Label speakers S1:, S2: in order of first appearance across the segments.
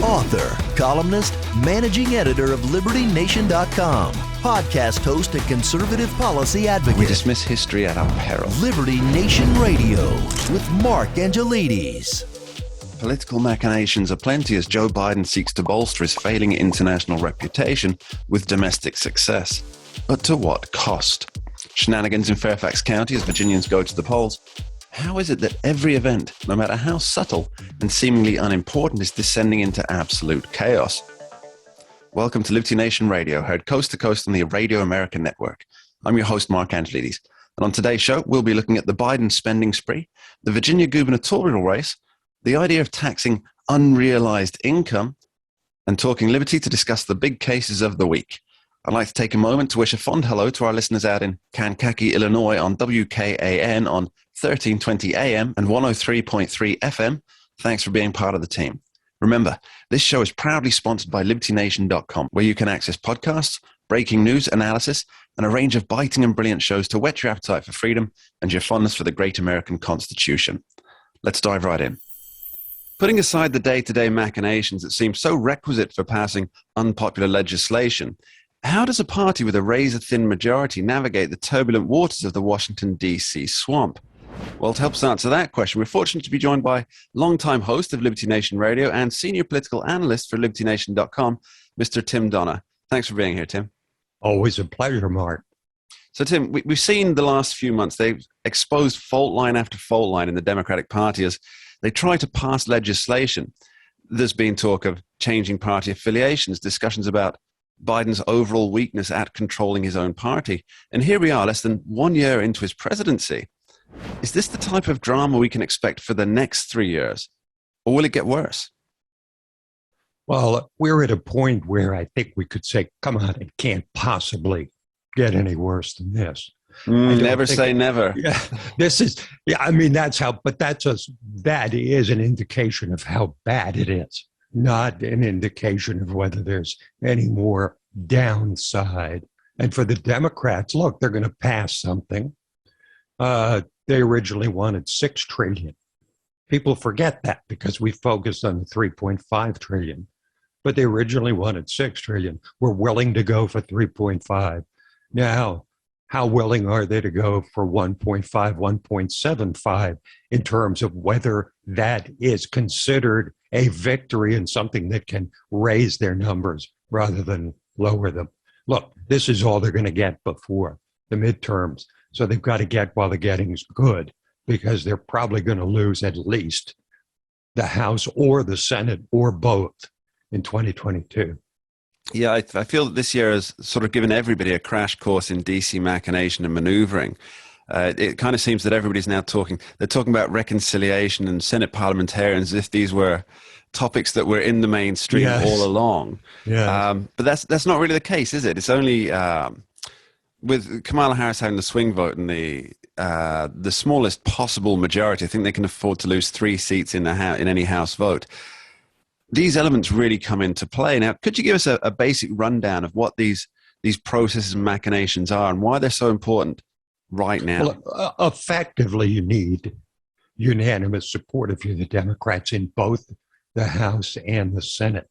S1: Author, columnist, managing editor of LibertyNation.com, podcast host and conservative policy advocate.
S2: We dismiss history at our peril.
S1: Liberty Nation Radio with Mark Angelides.
S2: Political machinations are plenty as Joe Biden seeks to bolster his failing international reputation with domestic success. But to what cost? Shenanigans in Fairfax County as Virginians go to the polls. How is it that every event, no matter how subtle and seemingly unimportant, is descending into absolute chaos? Welcome to Liberty Nation Radio, heard coast to coast on the Radio America Network. I'm your host, Mark Angelides. And on today's show, we'll be looking at the Biden spending spree, the Virginia gubernatorial race, the idea of taxing unrealized income, and talking liberty to discuss the big cases of the week. I'd like to take a moment to wish a fond hello to our listeners out in Kankakee, Illinois on WKAN on 1320 AM and 103.3 FM. Thanks for being part of the team. Remember, this show is proudly sponsored by LibertyNation.com, where you can access podcasts, breaking news, analysis, and a range of biting and brilliant shows to whet your appetite for freedom and your fondness for the great American Constitution. Let's dive right in. Putting aside the day-to-day machinations that seem so requisite for passing unpopular legislation, how does a party with a razor-thin majority navigate the turbulent waters of the Washington, D.C. swamp? Well, to help us answer that question, we're fortunate to be joined by longtime host of Liberty Nation Radio and senior political analyst for LibertyNation.com, Mr. Tim Donner. Thanks for being here, Tim.
S3: Always a pleasure, Mark.
S2: So, Tim, we've seen the last few months, they've exposed fault line after fault line in the Democratic Party as they try to pass legislation. There's been talk of changing party affiliations, discussions about Biden's overall weakness at controlling his own party. And here we are, less than 1 year into his presidency. Is this the type of drama we can expect for the next 3 years? Or will it get worse?
S3: Well, we're at a point where I think we could say, come on, it can't possibly get any worse than this.
S2: Never say never.
S3: Yeah, this is, I mean, that's how, but that is an indication of how bad it is, not an indication of whether there's any more downside. And for the Democrats, look, they're going to pass something. They originally wanted $6 trillion. People forget that because we focused on the $3.5 trillion, but they originally wanted $6 trillion. We're willing to go for 3.5. Now, how willing are they to go for 1.5, 1.75 in terms of whether that is considered a victory and something that can raise their numbers rather than lower them? Look, this is all they're going to get before the midterms. So they've got to get while the getting's good, because they're probably going to lose at least the House or the Senate or both in 2022.
S2: Yeah, I feel that this year has sort of given everybody a crash course in DC machination and maneuvering. It kind of seems that everybody's now they're talking about reconciliation and Senate parliamentarians as if these were topics that were in the mainstream all along.
S3: Yeah.
S2: But that's not really the case, is it? It's only with Kamala Harris having the swing vote and the smallest possible majority. I think they can afford to lose 3 seats in any House vote. These elements really come into play. Now, could you give us a basic rundown of what these processes and machinations are and why they're so important right now?
S3: Well, effectively, you need unanimous support if you're the Democrats in both the House and the Senate,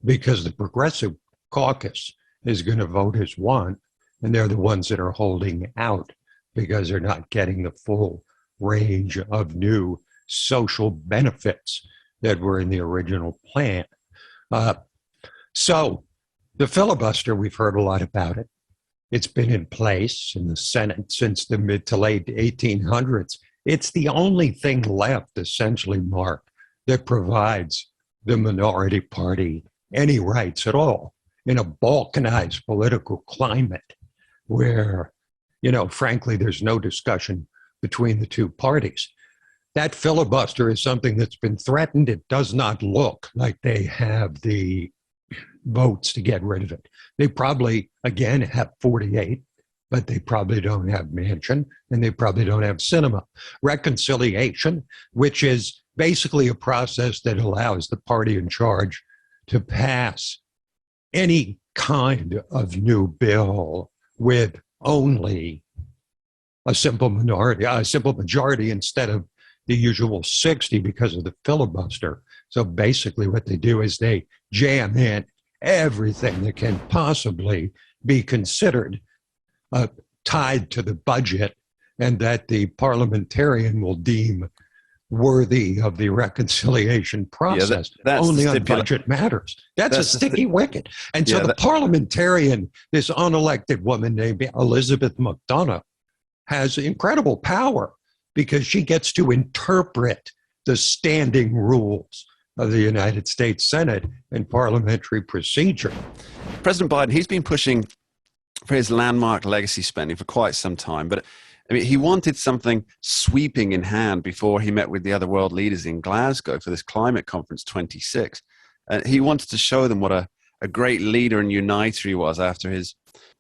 S3: because the Progressive Caucus is going to vote as one, and they're the ones that are holding out because they're not getting the full range of new social benefits that were in the original plan. So the filibuster, we've heard a lot about it. It's been in place in the Senate since the mid to late 1800s. It's the only thing left, essentially, Mark, that provides the minority party any rights at all in a balkanized political climate where, frankly, there's no discussion between the two parties. That filibuster is something that's been threatened. It does not look like they have the votes to get rid of it. They probably, again, have 48, but they probably don't have Manchin, and they probably don't have Sinema. Reconciliation, which is basically a process that allows the party in charge to pass any kind of new bill with only a simple majority instead of the usual 60 because of the filibuster. So basically what they do is they jam in everything that can possibly be considered tied to the budget and that the parliamentarian will deem worthy of the reconciliation process.
S2: That's
S3: only on budget matters. That's a sticky wicket. And so the parliamentarian, this unelected woman named Elizabeth McDonough, has incredible power because she gets to interpret the standing rules of the United States Senate and parliamentary procedure.
S2: President Biden, he's been pushing for his landmark legacy spending for quite some time, but I mean, he wanted something sweeping in hand before he met with the other world leaders in Glasgow for this climate conference 26. And he wanted to show them what a great leader and uniter he was after his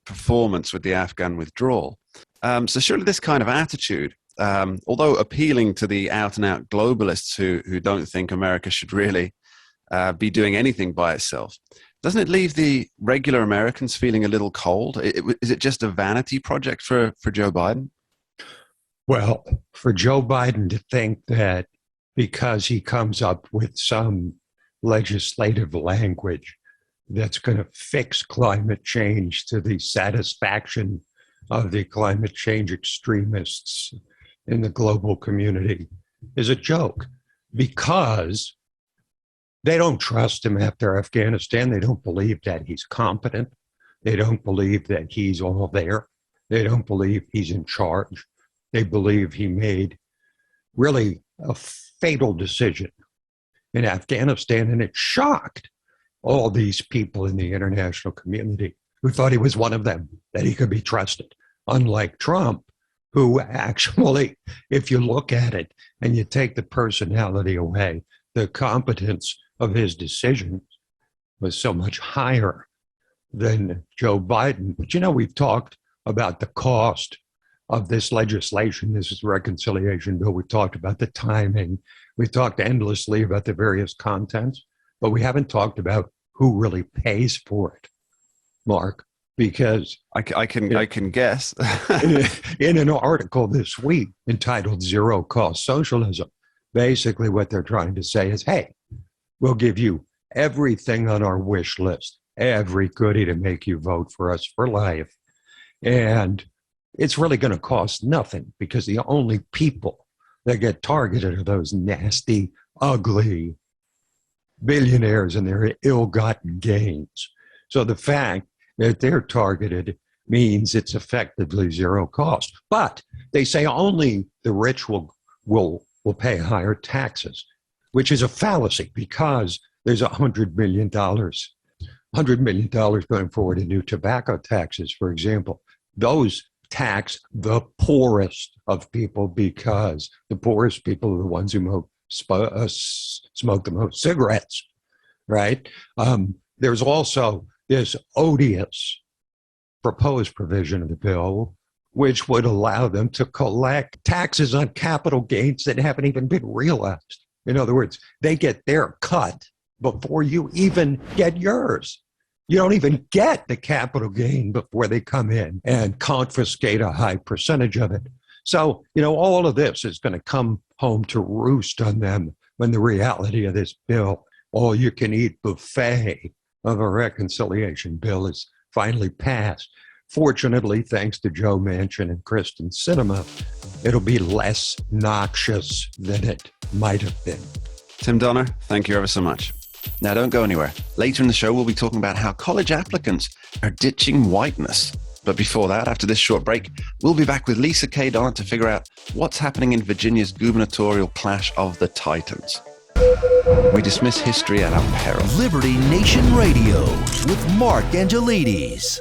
S2: performance with the Afghan withdrawal. So surely this kind of attitude, although appealing to the out-and-out globalists who don't think America should really be doing anything by itself, doesn't it leave the regular Americans feeling a little cold? Is it just a vanity project for Joe Biden?
S3: Well, for Joe Biden to think that because he comes up with some legislative language that's going to fix climate change to the satisfaction of the climate change extremists in the global community is a joke, because they don't trust him after Afghanistan. They don't believe that he's competent. They don't believe that he's all there. They don't believe he's in charge. They believe he made really a fatal decision in Afghanistan, and it shocked all these people in the international community who thought he was one of them, that he could be trusted, unlike Trump, who actually, if you look at it and you take the personality away, the competence of his decisions was so much higher than Joe Biden. But we've talked about the cost of this legislation. This is a reconciliation bill. We talked about the timing. We talked endlessly about the various contents, but we haven't talked about who really pays for it, Mark, because
S2: I can guess.
S3: in an article this week entitled Zero Cost Socialism, basically what they're trying to say is, hey, we'll give you everything on our wish list, every goodie to make you vote for us for life. And it's really going to cost nothing, because the only people that get targeted are those nasty, ugly billionaires and their ill-gotten gains. So the fact that they're targeted means it's effectively zero cost. But they say only the rich will pay higher taxes, which is a fallacy, because there's $100 million going forward in new tobacco taxes, for example. Those tax the poorest of people, because the poorest people are the ones who smoke the most cigarettes, right? There's also this odious proposed provision of the bill which would allow them to collect taxes on capital gains that haven't even been realized. In other words, they get their cut before you even get yours. You don't even get the capital gain before they come in and confiscate a high percentage of it. So, all of this is going to come home to roost on them when the reality of this bill, all-you-can-eat buffet of a reconciliation bill, is finally passed. Fortunately, thanks to Joe Manchin and Kristen Sinema, it'll be less noxious than it might have been.
S2: Tim Donner, thank you ever so much. Now, don't go anywhere. Later in the show, we'll be talking about how college applicants are ditching whiteness. But before that, after this short break, we'll be back with Lisa K. Donner to figure out what's happening in Virginia's gubernatorial clash of the titans. We dismiss history at our peril.
S1: Liberty Nation Radio with Mark Angelides.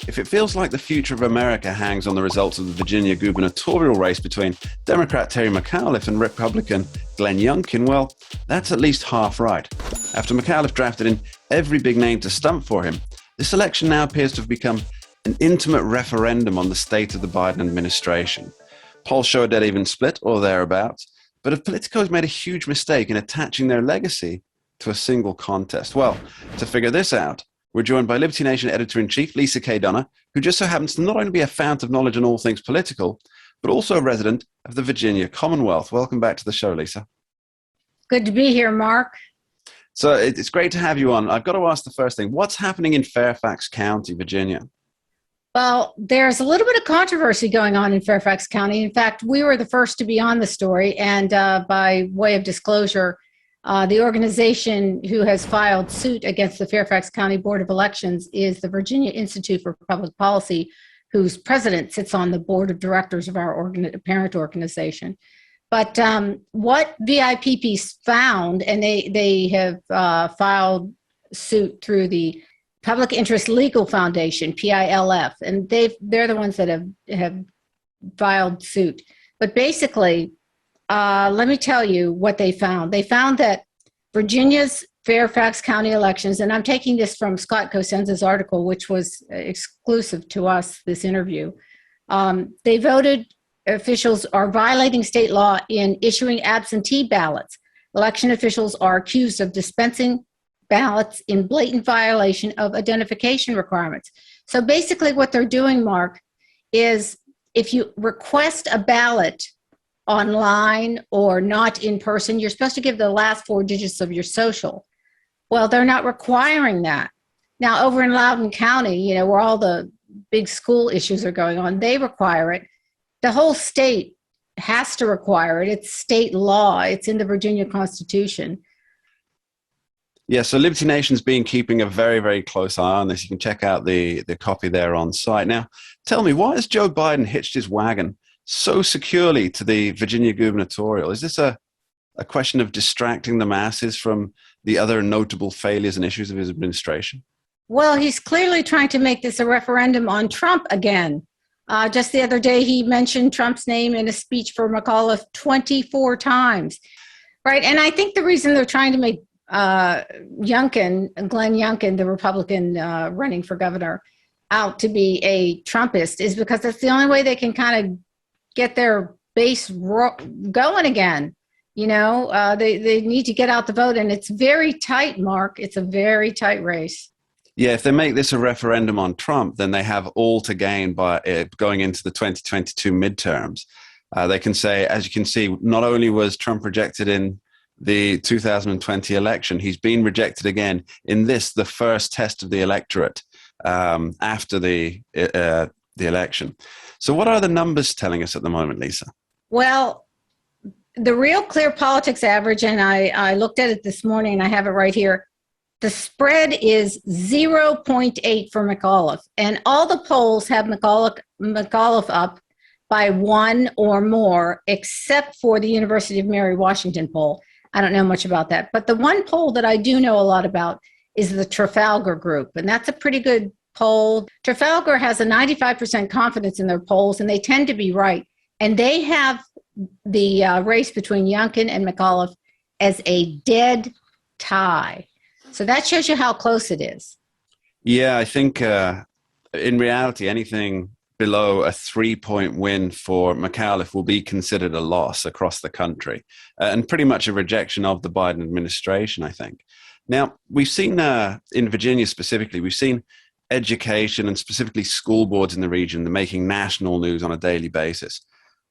S2: If it feels like the future of America hangs on the results of the Virginia gubernatorial race between Democrat Terry McAuliffe and Republican Glenn Youngkin, well, that's at least half right. After McAuliffe drafted in every big name to stump for him, this election now appears to have become an intimate referendum on the state of the Biden administration. Polls show a dead even split, or thereabouts, but have politicos made a huge mistake in attaching their legacy to a single contest? Well, to figure this out, we're joined by Liberty Nation Editor-in-Chief Lisa K. Donner, who just so happens to not only be a fount of knowledge on all things political, but also a resident of the Virginia Commonwealth. Welcome back to the show, Lisa.
S4: Good to be here, Mark.
S2: So it's great to have you on. I've got to ask the first thing. What's happening in Fairfax County, Virginia?
S4: Well, there's a little bit of controversy going on in Fairfax County. In fact, we were the first to be on the story. And by way of disclosure, the organization who has filed suit against the Fairfax County Board of Elections is the Virginia Institute for Public Policy, whose president sits on the board of directors of our parent organization. But what VIPP found, and they have filed suit through the Public Interest Legal Foundation, PILF, and they're the ones that have filed suit. But basically, let me tell you what they found. They found that Virginia's Fairfax County elections, and I'm taking this from Scott Cosenza's article, which was exclusive to us, this interview. They voted officials are violating state law in issuing absentee ballots. Election officials are accused of dispensing ballots in blatant violation of identification requirements. So basically what they're doing, Mark, is if you request a ballot online or not in person, you're supposed to give the last 4 digits of your social. Well, they're not requiring that. Now, over in Loudoun County, where all the big school issues are going on, they require it. The whole state has to require it. It's state law. It's in the Virginia Constitution.
S2: Yeah, so Liberty Nation's been keeping a very, very close eye on this. You can check out the copy there on site. Now, tell me, why has Joe Biden hitched his wagon so securely to the Virginia gubernatorial? Is this a question of distracting the masses from the other notable failures and issues of his administration?
S4: Well, he's clearly trying to make this a referendum on Trump again. Just the other day, he mentioned Trump's name in a speech for McAuliffe 24 times. Right, and I think the reason they're trying to make Glenn Youngkin, the Republican running for governor, out to be a Trumpist is because that's the only way they can kind of get their base going again. They need to get out the vote, and it's very tight, Mark. It's a very tight race.
S2: Yeah, if they make this a referendum on Trump, then they have all to gain by going into the 2022 midterms. They can say, as you can see, not only was Trump rejected in the 2020 election, he's been rejected again in this, the first test of the electorate after the election. So what are the numbers telling us at the moment, Lisa?
S4: Well, the Real Clear Politics average, and I looked at it this morning, and I have it right here. The spread is 0.8 for McAuliffe, and all the polls have McAuliffe up by 1 or more, except for the University of Mary Washington poll. I don't know much about that. But the one poll that I do know a lot about is the Trafalgar group, and that's a pretty good poll. Trafalgar has a 95% confidence in their polls, and they tend to be right. And they have the race between Youngkin and McAuliffe as a dead tie. So that shows you how close it is.
S2: Yeah, I think in reality, anything below a 3-point win for McAuliffe will be considered a loss across the country and pretty much a rejection of the Biden administration, I think. Now, we've seen in Virginia specifically, we've seen education and specifically school boards in the region, they're making national news on a daily basis.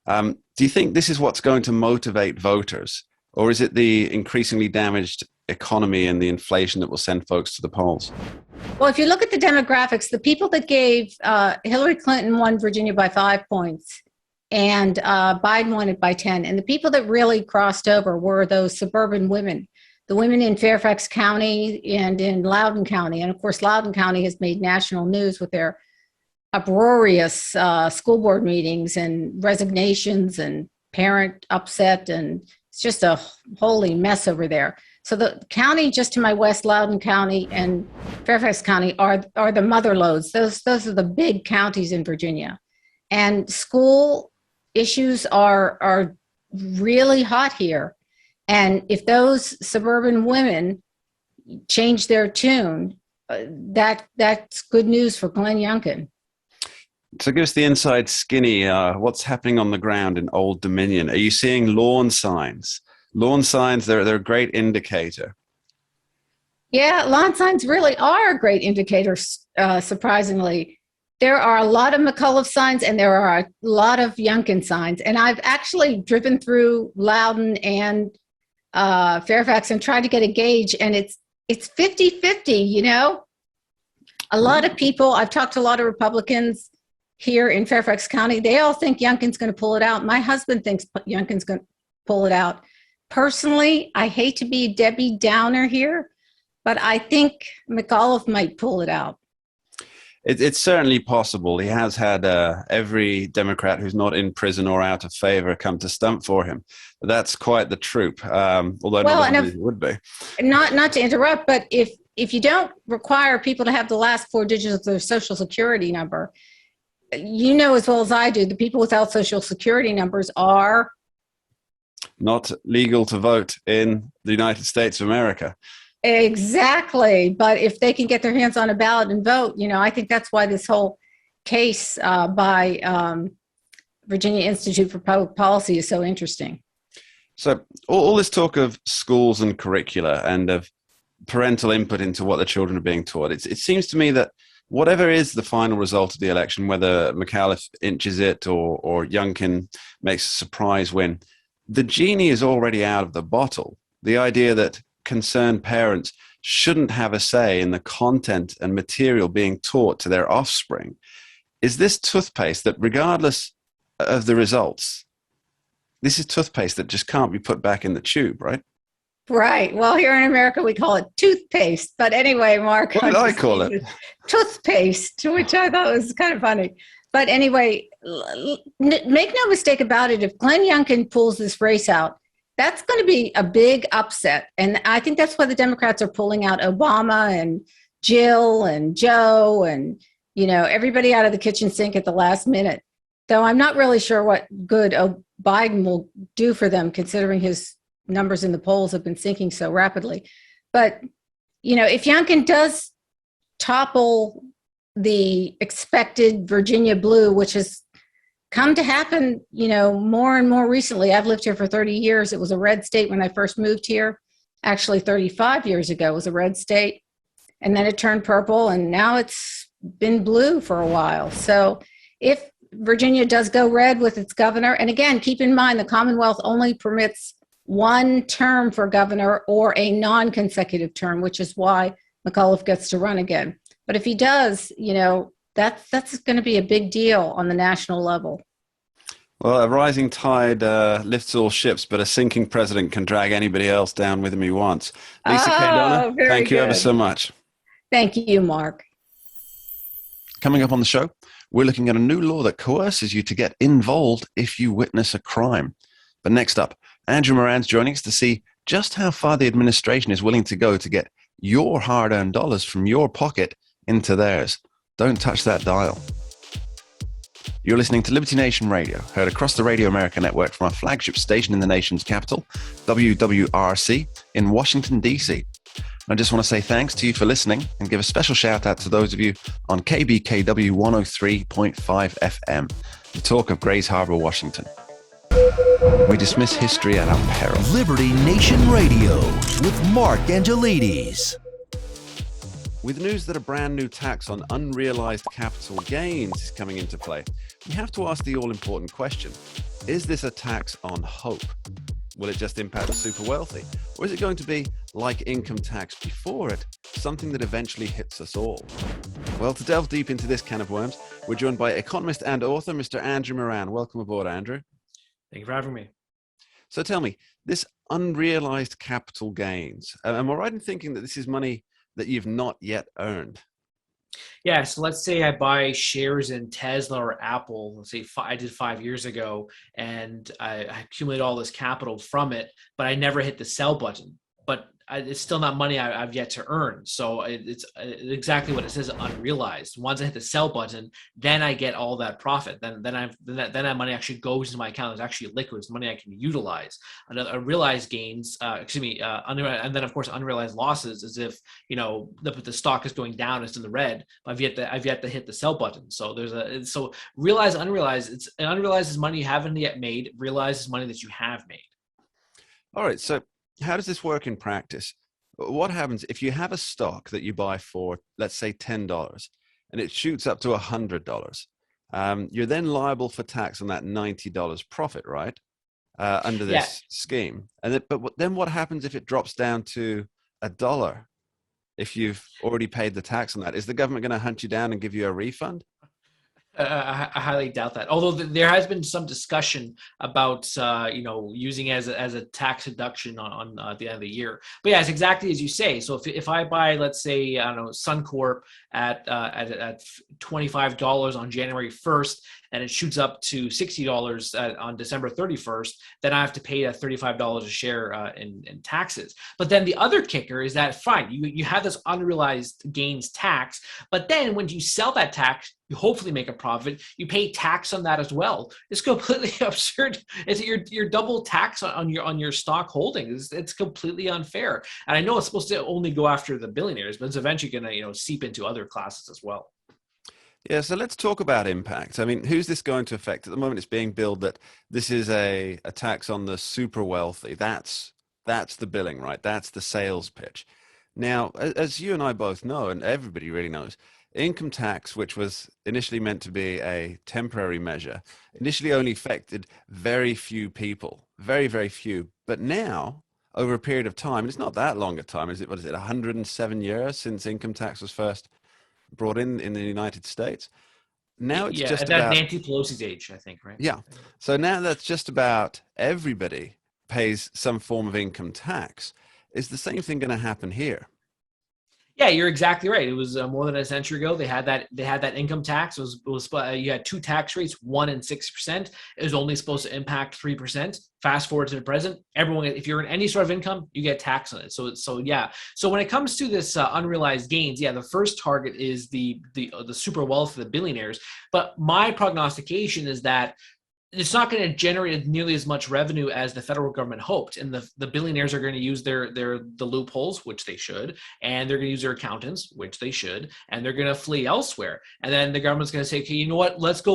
S2: Do you think this is what's going to motivate voters, or is it the increasingly damaged economy and the inflation that will send folks to the polls?
S4: Well, if you look at the demographics, the people that gave Hillary Clinton won Virginia by 5 points and Biden won it by 10. And the people that really crossed over were those suburban women, the women in Fairfax County and in Loudoun County. And of course, Loudoun County has made national news with their uproarious school board meetings and resignations and parent upset. And it's just a holy mess over there. So the county just to my west, Loudoun County and Fairfax County, are the mother lodes. Those are the big counties in Virginia. And school issues are really hot here. And if those suburban women change their tune, that's good news for Glenn Youngkin.
S2: So give us the inside skinny. What's happening on the ground in Old Dominion? Are you seeing lawn signs? Lawn signs, they're a great indicator.
S4: Yeah, lawn signs really are a great indicator, surprisingly. There are a lot of McAuliffe signs and there are a lot of Youngkin signs. And I've actually driven through Loudoun and Fairfax and tried to get a gauge, and it's 50-50, you know? A lot of people, I've talked to a lot of Republicans here in Fairfax County. They all think Youngkin's going to pull it out. My husband thinks Youngkin's going to pull it out. Personally, I hate to be Debbie Downer here, but I think McAuliffe might pull it out.
S2: It's certainly possible. He has had every Democrat who's not in prison or out of favor come to stump for him. That's quite the troop, although not everybody would be.
S4: Not to interrupt, but if you don't require people to have the last 4 digits of their social security number, you know as well as I do, the people without social security numbers are
S2: not legal to vote in the United States of America.
S4: Exactly. But if they can get their hands on a ballot and vote, you know, I think that's why this whole case by Virginia Institute for Public Policy is so interesting.
S2: So all this talk of schools and curricula and of parental input into what the children are being taught, it seems to me that whatever is the final result of the election, whether McAuliffe inches it or Youngkin makes a surprise win, the genie is already out of the bottle. The idea that concerned parents shouldn't have a say in the content and material being taught to their offspring is this toothpaste that, regardless of the results, this is toothpaste that just can't be put back in the tube, right?
S4: Right. Well, here in America, we call it toothpaste. But anyway, Mark.
S2: What did I call it?
S4: Toothpaste, which I thought was kind of funny. But anyway, make no mistake about it. If Glenn Youngkin pulls this race out, that's going to be a big upset. And I think that's why the Democrats are pulling out Obama and Jill and Joe and, you know, everybody out of the kitchen sink at the last minute. Though I'm not really sure what good Biden will do for them, considering his numbers in the polls have been sinking so rapidly. But, you know, if Youngkin does topple the expected Virginia blue, which has come to happen, you know, more and more recently. I've lived here for 30 years. It was a red state when I first moved here. Actually, 35 years ago, it was a red state. And then it turned purple, and now it's been blue for a while. So if Virginia does go red with its governor, and again, keep in mind, the Commonwealth only permits 1 term for governor or a non-consecutive term, which is why McAuliffe gets to run again. But if he does, you know, that's going to be a big deal on the national level.
S2: Well, a rising tide lifts all ships, but a sinking president can drag anybody else down with him he wants. Lisa K. Donna, thank you ever so much.
S4: Thank you, Mark.
S2: Coming up on the show, we're looking at a new law that coerces you to get involved if you witness a crime. But next up, Andrew Moran's joining us to see just how far the administration is willing to go to get your hard-earned dollars from your pocket into theirs. Don't touch that dial. You're listening to Liberty Nation Radio, heard across the Radio America network from our flagship station in the nation's capital, WWRC, in Washington, D.C. I just want to say thanks to you for listening and give a special shout out to those of you on KBKW 103.5 FM, the talk of Grays Harbor, Washington. We dismiss history at our peril.
S1: Liberty Nation Radio with Mark Angelides.
S2: With news that a brand new tax on unrealized capital gains is coming into play, we have to ask the all-important question: is this a tax on hope? Will it just impact the super wealthy? Or is it going to be, like income tax before it, something that eventually hits us all? Well, to delve deep into this can of worms, we're joined by economist and author, Mr. Andrew Moran. Welcome aboard, Andrew.
S5: Thank you for having me.
S2: So tell me, this unrealized capital gains, am I right in thinking that this is money that you've not yet earned?
S5: Yeah, so let's say I buy shares in Tesla or Apple. Let's say I did 5 years ago, and I accumulated all this capital from it, but I never hit the sell button. But it's still not money I've yet to earn. So it's exactly what it says, unrealized. Once I hit the sell button, then I get all that profit. Then that money actually goes into my account. It's actually liquid. It's money I can utilize. Realized gains, and then of course unrealized losses, as if the stock is going down, it's in the red. But I've yet to hit the sell button. So so realized, unrealized. Unrealized is money you haven't yet made. Realized is money that you have made.
S2: All right. So how does this work in practice? What happens if you have a stock that you buy for, let's say, $10, and it shoots up to $100. You're then liable for tax on that $90 profit, right? Under
S5: Yeah.
S2: this scheme. Then what happens if it drops down to $1? If you've already paid the tax on that, is the government going to hunt you down and give you a refund?
S5: I highly doubt that. Although there has been some discussion about using as a tax deduction on the end of the year. But yeah, it's exactly as you say. So if I buy, let's say, I don't know, Suncorp at $25 on January 1st, and it shoots up to $60 on December 31st, then I have to pay $35 a share in taxes. But then the other kicker is that fine, you have this unrealized gains tax, but then when you sell that tax, you hopefully make a profit. You pay tax on that as well. It's completely absurd. It's your double tax on your stock holdings. It's completely unfair. And I know it's supposed to only go after the billionaires, but it's eventually going to seep into other classes as well.
S2: Yeah, so let's talk about impact. I mean, who's this going to affect? At the moment, it's being billed that this is a tax on the super wealthy. That's the billing, right? That's the sales pitch. Now, as you and I both know, and everybody really knows, income tax, which was initially meant to be a temporary measure, initially only affected very few people, very, very few. But now, over a period of time, and it's not that long a time, what is it, 107 years since income tax was first brought in the United States. Now it's just about
S5: Nancy Pelosi's age, I think, right?
S2: Yeah. So now that's just about everybody pays some form of income tax. Is the same thing going to happen here?
S5: Yeah, you're exactly right. It was more than a century ago. They had that income tax. It was you had two tax rates, 1% and 6%. It was only supposed to impact 3%. Fast forward to the present, everyone, if you're in any sort of income, you get tax on it. So yeah. So when it comes to this unrealized gains, yeah, the first target is the super wealth of the billionaires. But my prognostication is that it's not going to generate nearly as much revenue as the federal government hoped. And the billionaires are going to use the loopholes, which they should, and they're going to use their accountants, which they should, and they're going to flee elsewhere. And then the government's going to say, okay, you know what? Let's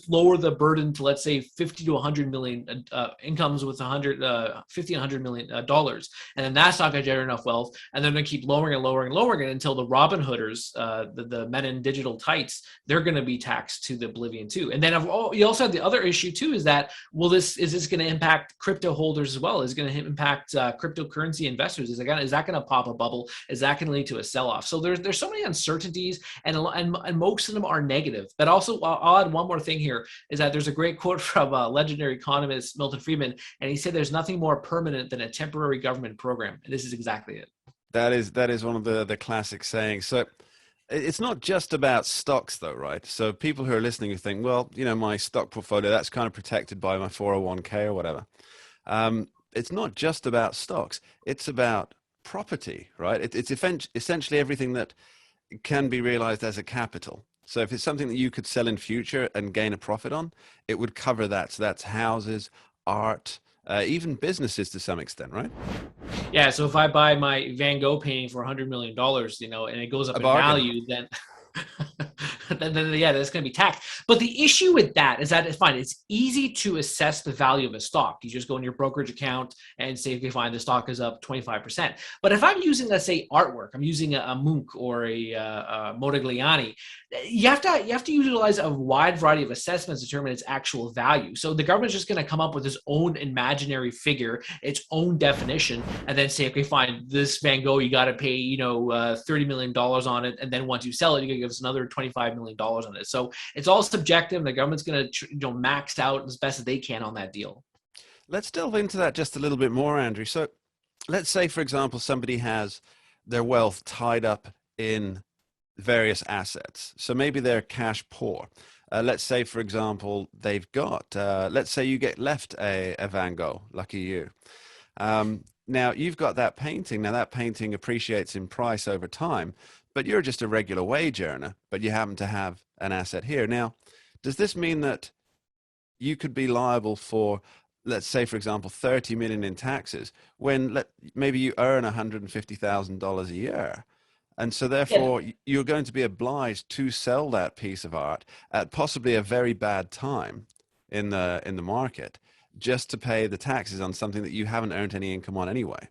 S5: lower the burden to, let's say, 50 to 100 million incomes with 50 and 100 million dollars. And then that's not going to generate enough wealth. And they're going to keep lowering and lowering and lowering it until the Robin Hooders, the men in digital tights, they're going to be taxed to the oblivion too. And then you also have the other issue too, is that, is this going to impact crypto holders as well? Is it going to impact cryptocurrency investors? Is that going to pop a bubble? Is that going to lead to a sell-off? So there's so many uncertainties, and most of them are negative. But also, I'll add one more thing here, is that there's a great quote from legendary economist Milton Friedman, and he said there's nothing more permanent than a temporary government program. And this is exactly it.
S2: That is one of the classic sayings. So it's not just about stocks though, right? So people who are listening who think, well, my stock portfolio, that's kind of protected by my 401k or whatever. It's not just about stocks. It's about property, right? It's essentially everything that can be realized as a capital. So if it's something that you could sell in future and gain a profit on, it would cover that. So that's houses, art, even businesses to some extent, right?
S5: Yeah, so if I buy my Van Gogh painting for $100 million, and it goes up in value, then yeah, that's going to be taxed. But the issue with that is that it's fine. It's easy to assess the value of a stock. You just go in your brokerage account and say, okay, fine, the stock is up 25%. But if I'm using, let's say, artwork, I'm using a Munch or a Modigliani, you have to utilize a wide variety of assessments to determine its actual value. So the government's just going to come up with its own imaginary figure, its own definition, and then say, okay, fine, this Van Gogh, you got to pay, $30 million on it, and then once you sell it, you got to give us another $25 million on it. So it's all subjective. The government's going to max out as best as they can on that deal.
S2: Let's delve into that just a little bit more, Andrew. So let's say, for example, somebody has their wealth tied up in various assets. So maybe they're cash poor. Let's say, for example, they've got, let's say you get left a Van Gogh, lucky you. Now you've got that painting. Now that painting appreciates in price over time, but you're just a regular wage earner, but you happen to have an asset here. Now, does this mean that you could be liable for, let's say, for example, 30 million in taxes when maybe you earn $150,000 a year? And so therefore you're going to be obliged to sell that piece of art at possibly a very bad time in the market just to pay the taxes on something that you haven't earned any income on anyway.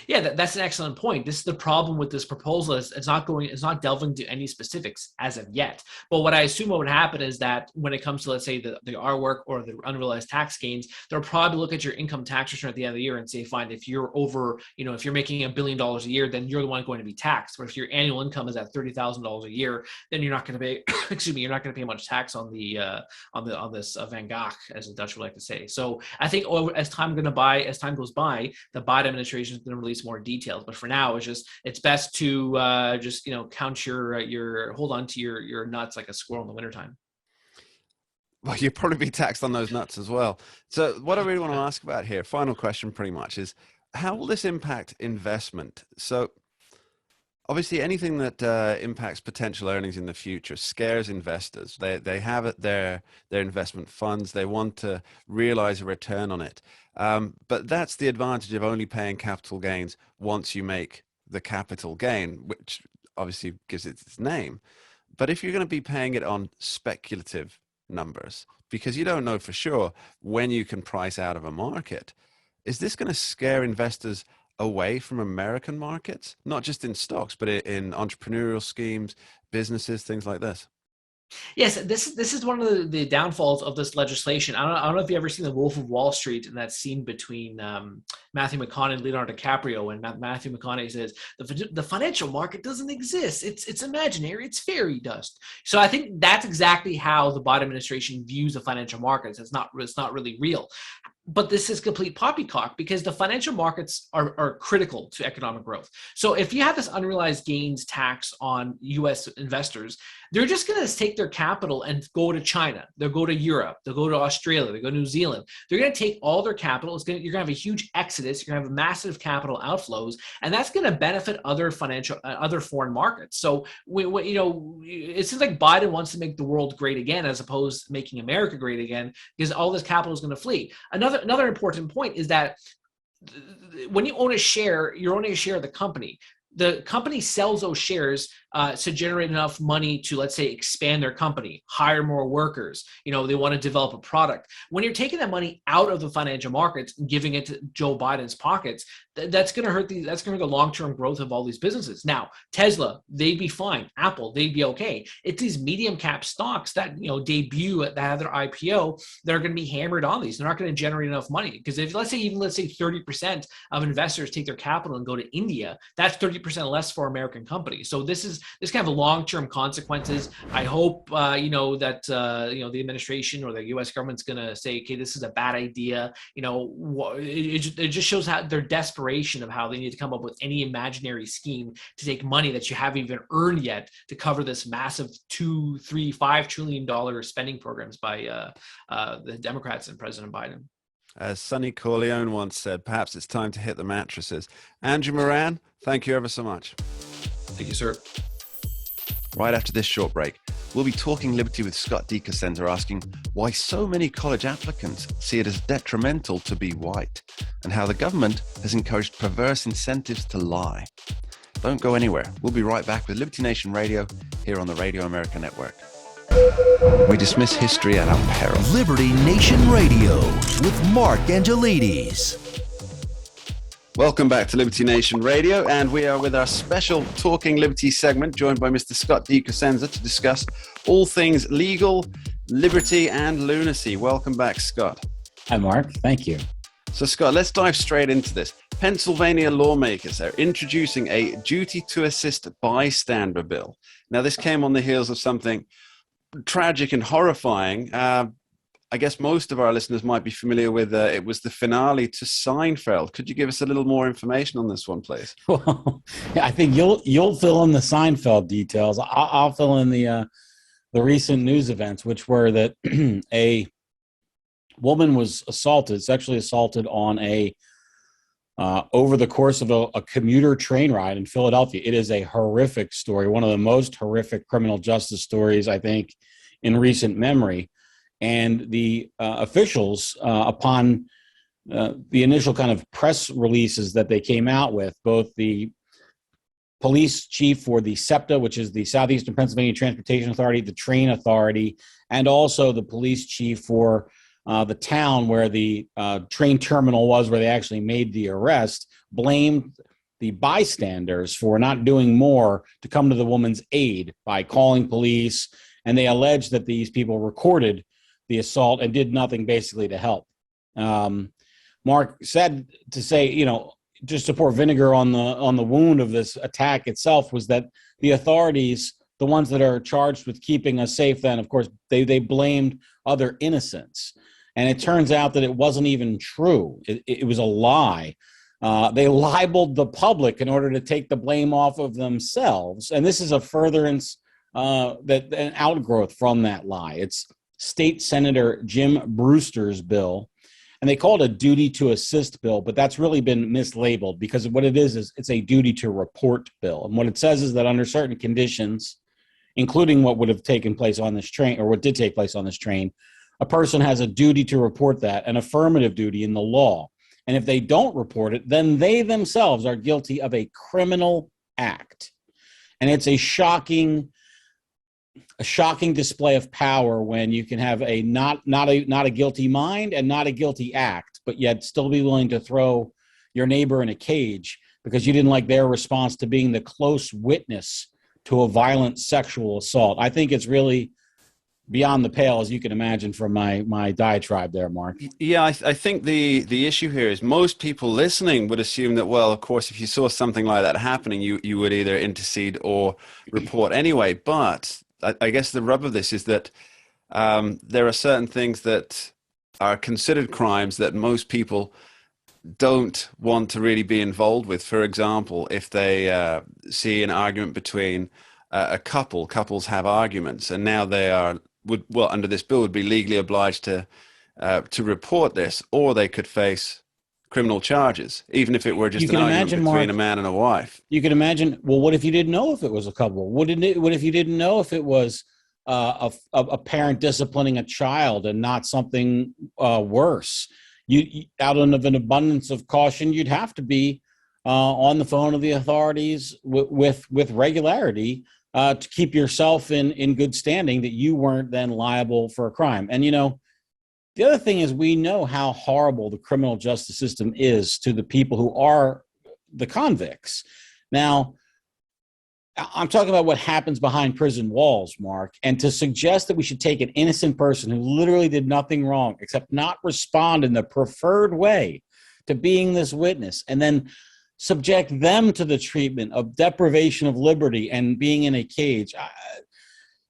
S5: Yeah, that's an excellent point. This is the problem with this proposal. Is it's not delving into any specifics as of yet. But what I assume what would happen is that when it comes to, let's say, the artwork or the unrealized tax gains, they'll probably look at your income tax return at the end of the year and say, fine, if you're over, if you're making $1 billion a year, then you're the one going to be taxed. But if your annual income is at $30,000 a year, then you're not going to pay. Excuse me, you're not going to pay much tax on this Van Gogh, as the Dutch would like to say. So I think as time goes by, the Biden administration is going to release more details. But for now, it's best to count hold on to your nuts like a squirrel in the wintertime.
S2: Well, you'll probably be taxed on those nuts as well. So what I really want to ask about here, final question pretty much, is how will this impact investment? So obviously anything that impacts potential earnings in the future scares investors. They have it their investment funds. They want to realize a return on it. But that's the advantage of only paying capital gains once you make the capital gain, which obviously gives it its name. But if you're going to be paying it on speculative numbers, because you don't know for sure when you can price out of a market, is this going to scare investors away from American markets, not just in stocks, but in entrepreneurial schemes, businesses, things like this?
S5: Yes, this is one of the downfalls of this legislation. I don't know if you've ever seen The Wolf of Wall Street and that scene between Matthew McConaughey and Leonardo DiCaprio, and Matthew McConaughey says the financial market doesn't exist. It's imaginary. It's fairy dust. So I think that's exactly how the Biden administration views the financial markets. It's not really real. But this is complete poppycock because the financial markets are critical to economic growth. So if you have this unrealized gains tax on U.S. investors, they're just going to take their capital and go to China. They'll go to Europe. They'll go to Australia. They'll go to New Zealand. They're going to take all their capital. You're going to have a huge exodus. You're going to have massive capital outflows, and that's going to benefit other foreign markets. So it seems like Biden wants to make the world great again, as opposed to making America great again, because all this capital is going to flee. Another important point is that when you own a share, you're owning a share of the company. The company sells those shares to generate enough money to, let's say, expand their company, hire more workers. They want to develop a product. When you're taking that money out of the financial markets and giving it to Joe Biden's pockets, that's going to hurt the long-term growth of all these businesses. Now, Tesla, they'd be fine. Apple, they'd be okay. It's these medium cap stocks that debut that have their IPO that are going to be hammered on these. They're not going to generate enough money because if let's say 30% of investors take their capital and go to India, that's 30% less for American companies. So this kind of long-term consequences. I hope that the administration or the U.S. government's going to say, okay, this is a bad idea. It just shows how their desperation of how they need to come up with any imaginary scheme to take money that you haven't even earned yet to cover this massive $2, $3, $5 trillion spending programs by the Democrats and President Biden.
S2: As Sonny Corleone once said, perhaps it's time to hit the mattresses. Andrew Moran, thank you ever so much.
S5: Thank you, sir.
S2: Right after this short break, we'll be talking Liberty with Scott DeCosenza, asking why so many college applicants see it as detrimental to be white and how the government has encouraged perverse incentives to lie. Don't go anywhere. We'll be right back with Liberty Nation Radio here on the Radio America Network. We dismiss history at our peril.
S1: Liberty Nation Radio with Mark Angelides.
S2: Welcome back to Liberty Nation Radio, and we are with our special Talking Liberty segment, joined by Mr. Scott DeCosenza to discuss all things legal, liberty, and lunacy. Welcome back, Scott.
S6: Hi, Mark. Thank you.
S2: So, Scott, let's dive straight into this. Pennsylvania lawmakers are introducing a duty to assist bystander bill. Now, this came on the heels of something tragic and horrifying. I guess most of our listeners might be familiar with it was the finale to Seinfeld. Could you give us a little more information on this one, please?
S6: Well, I think you'll fill in the Seinfeld details. I'll fill in the recent news events, which were that a woman was sexually assaulted on over the course of a commuter train ride in Philadelphia. It is a horrific story, one of the most horrific criminal justice stories, I think, in recent memory. And the officials, upon the initial kind of press releases that they came out with, both the police chief for the SEPTA, which is the Southeastern Pennsylvania Transportation Authority, the train authority, and also the police chief for the town where the train terminal was, where they actually made the arrest, blamed the bystanders for not doing more to come to the woman's aid by calling police. And they alleged that these people recorded the assault and did nothing basically to help. Mark said to say, just to pour vinegar on the wound of this attack itself was that the authorities, the ones that are charged with keeping us safe, then of course they blamed other innocents. And it turns out that it wasn't even true. It was a lie. They libeled the public in order to take the blame off of themselves. And this is a furtherance, an outgrowth from that lie. It's State Senator Jim Brewster's bill. And they call it a duty to assist bill, but that's really been mislabeled because what it is it's a duty to report bill. And what it says is that under certain conditions, including what would have taken place on this train, or what did take place on this train, a person has a duty to report that, an affirmative duty in the law. And if they don't report it, then they themselves are guilty of a criminal act. And it's a shocking display of power when you can have a not a guilty mind and not a guilty act, but yet still be willing to throw your neighbor in a cage because you didn't like their response to being the close witness to a violent sexual assault. I think it's really beyond the pale, as you can imagine from my diatribe there, Mark.
S2: Yeah, I think the issue here is most people listening would assume that, well, of course, if you saw something like that happening, you would either intercede or report anyway. But I guess the rub of this is that there are certain things that are considered crimes that most people don't want to really be involved with. For example, if they see an argument between a couple, couples have arguments, and now they under this bill would be legally obliged to report this, or they could face criminal charges, even if it were just an argument between a man and a wife.
S6: You can imagine, well, what if you didn't know if it was a couple? What if you didn't know if it was a parent disciplining a child and not something worse? You out of an abundance of caution, you'd have to be on the phone of the authorities with regularity to keep yourself in good standing that you weren't then liable for a crime. And, the other thing is we know how horrible the criminal justice system is to the people who are the convicts. Now, I'm talking about what happens behind prison walls, Mark, and to suggest that we should take an innocent person who literally did nothing wrong except not respond in the preferred way to being this witness and then subject them to the treatment of deprivation of liberty and being in a cage,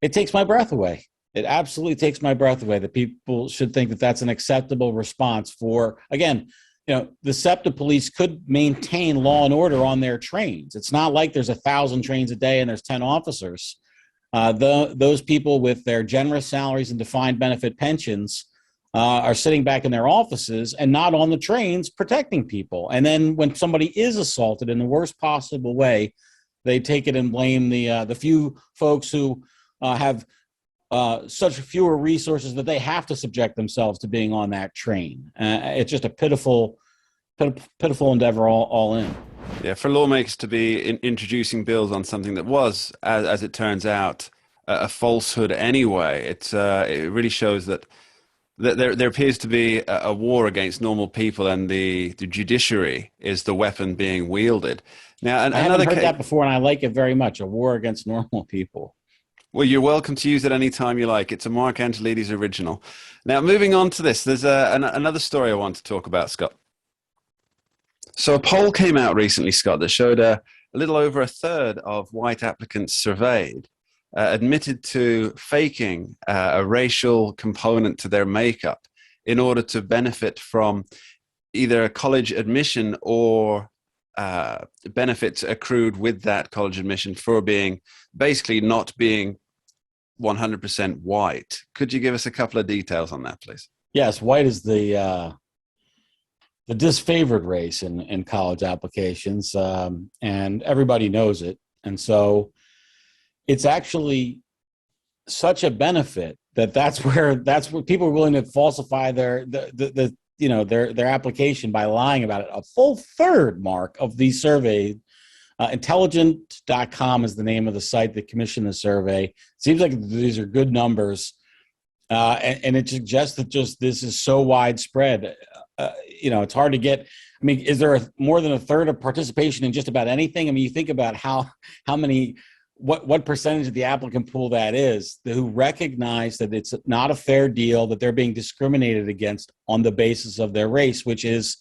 S6: it takes my breath away. It absolutely takes my breath away that people should think that that's an acceptable response for, again, the SEPTA police could maintain law and order on their trains. It's not like there's 1,000 trains a day and there's 10 officers. Those people with their generous salaries and defined benefit pensions are sitting back in their offices and not on the trains protecting people. And then when somebody is assaulted in the worst possible way, they take it and blame the few folks who have such fewer resources that they have to subject themselves to being on that train. It's just a pitiful endeavor all in.
S2: Yeah, for lawmakers to be introducing bills on something that was, as it turns out, a falsehood anyway, it really shows that there appears to be a war against normal people, and the judiciary is the weapon being wielded. Now,
S6: I haven't heard that before, and I like it very much, a war against normal people.
S2: Well, you're welcome to use it any time you like. It's a Mark Antonides original. Now, moving on to this, there's another story I want to talk about, Scott. So a poll came out recently, Scott, that showed a little over a third of white applicants surveyed admitted to faking a racial component to their makeup in order to benefit from either a college admission or benefits accrued with that college admission for basically not being 100% white. Could you give us a couple of details on that, please?
S6: Yes, white is the disfavored race in college applications, and everybody knows it. And so it's actually such a benefit that's where people are willing to falsify their application by lying about it. A full third, Mark, of these surveyed. Intelligent.com is the name of the site that commissioned the survey. Seems like these are good numbers. And it suggests that just this is so widespread. It's hard to get. I mean, is there more than a third of participation in just about anything? I mean, you think about how many, what percentage of the applicant pool that is who recognize that it's not a fair deal, that they're being discriminated against on the basis of their race, which is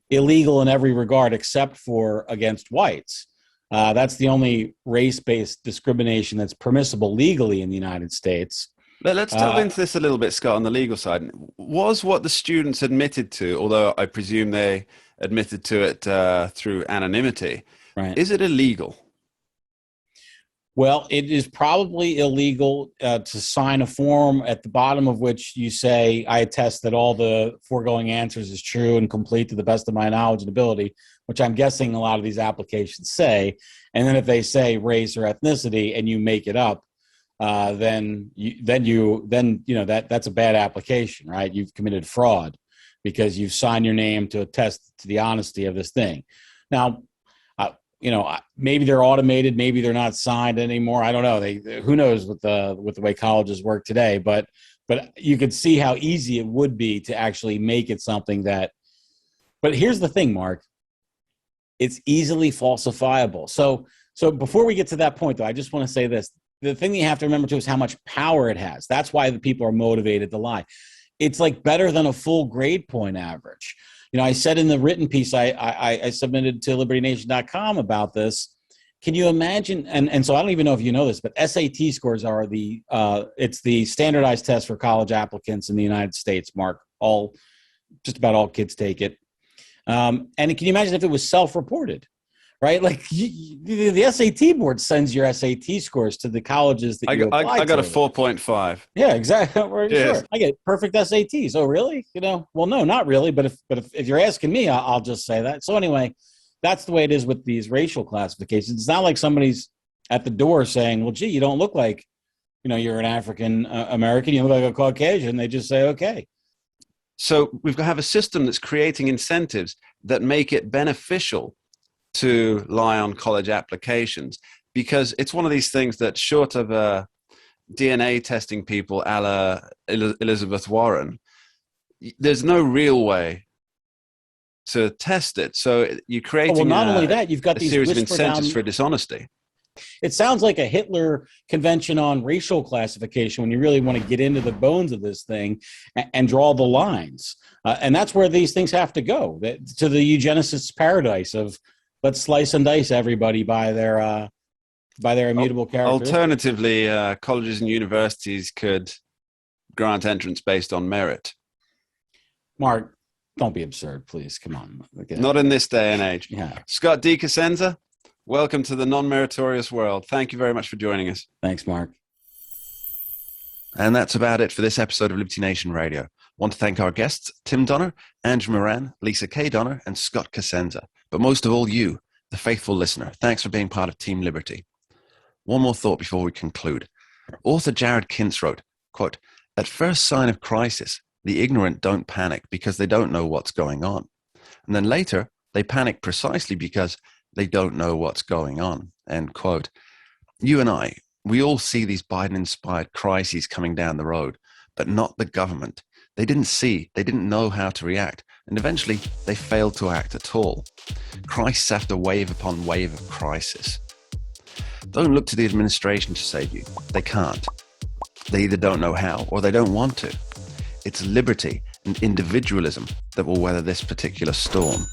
S6: illegal in every regard except for against whites. That's the only race-based discrimination that's permissible legally in the United States.
S2: Let's delve into this a little bit, Scott, on the legal side. Was what the students admitted to, although I presume they admitted to it through anonymity,
S6: right?
S2: Is it illegal?
S6: Well, it is probably illegal to sign a form at the bottom of which you say, I attest that all the foregoing answers is true and complete to the best of my knowledge and ability, which I'm guessing a lot of these applications say. And then if they say race or ethnicity and you make it up, then that's a bad application, right? You've committed fraud because you've signed your name to attest to the honesty of this thing. Now, maybe they're automated, maybe they're not signed anymore. I don't know. Who knows with the way colleges work today? But you could see how easy it would be to actually make it something that. But here's the thing, Mark. It's easily falsifiable. So before we get to that point, though, I just want to say this: the thing that you have to remember too is how much power it has. That's why the people are motivated to lie. It's like better than a full grade point average. I said in the written piece I submitted to libertynation.com about this. Can you imagine? And so I don't even know if you know this, but SAT scores are it's the standardized test for college applicants in the United States, Mark. Just about all kids take it. And can you imagine if it was self-reported? Right, like the SAT board sends your SAT scores to the colleges that you apply to.
S2: I got a 4.5.
S6: Yeah, exactly.
S2: Yes.
S6: Sure. I get perfect SATs. Oh, really? Well, no, not really. But if you're asking me, I'll just say that. So anyway, that's the way it is with these racial classifications. It's not like somebody's at the door saying, "Well, gee, you don't look like, you're an African American. You look like a Caucasian." They just say, "Okay."
S2: So we've got to have a system that's creating incentives that make it beneficial to lie on college applications, because it's one of these things that, short of DNA testing people a la Elizabeth Warren, there's no real way to test it. So you're creating
S6: not only that, you've got
S2: a
S6: these
S2: series of incentives for dishonesty.
S6: It sounds like a Hitler convention on racial classification when you really want to get into the bones of this thing and draw the lines. And that's where these things have to go, to the eugenicists' paradise of let's slice and dice everybody by their immutable character.
S2: Alternatively, colleges and universities could grant entrance based on merit.
S6: Mark, don't be absurd, please. Come on. Okay.
S2: Not in this day and age.
S6: Yeah.
S2: Scott D. Cosenza, welcome to the non-meritorious world. Thank you very much for joining us.
S6: Thanks, Mark.
S2: And that's about it for this episode of Liberty Nation Radio. I want to thank our guests, Tim Donner, Andrew Moran, Lisa K. Donner, and Scott Cosenza. But most of all, you, the faithful listener. Thanks for being part of Team Liberty. One more thought before we conclude. Author Jared Kintz wrote, quote, "At first sign of crisis, the ignorant don't panic because they don't know what's going on. And then later, they panic precisely because they don't know what's going on." End quote. You and I, we all see these Biden-inspired crises coming down the road, but not the government. They didn't know how to react, and eventually they failed to act at all. Crisis after wave upon wave of crisis. Don't look to the administration to save you. They can't. They either don't know how or they don't want to. It's liberty and individualism that will weather this particular storm.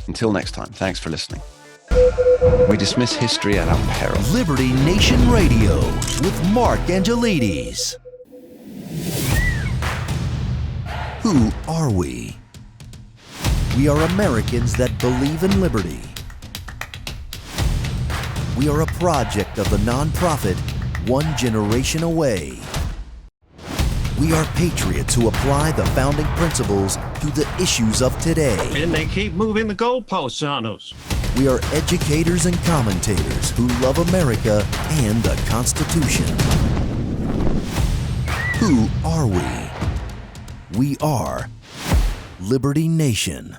S2: Until next time, thanks for listening. We dismiss history at our peril.
S1: Liberty Nation Radio with Mark Angelides. Who are we? We are Americans that believe in liberty. We are a project of the nonprofit One Generation Away. We are patriots who apply the founding principles to the issues of today.
S3: And they keep moving the goalposts on us.
S1: We are educators and commentators who love America and the Constitution. Who are we? We are Liberty Nation.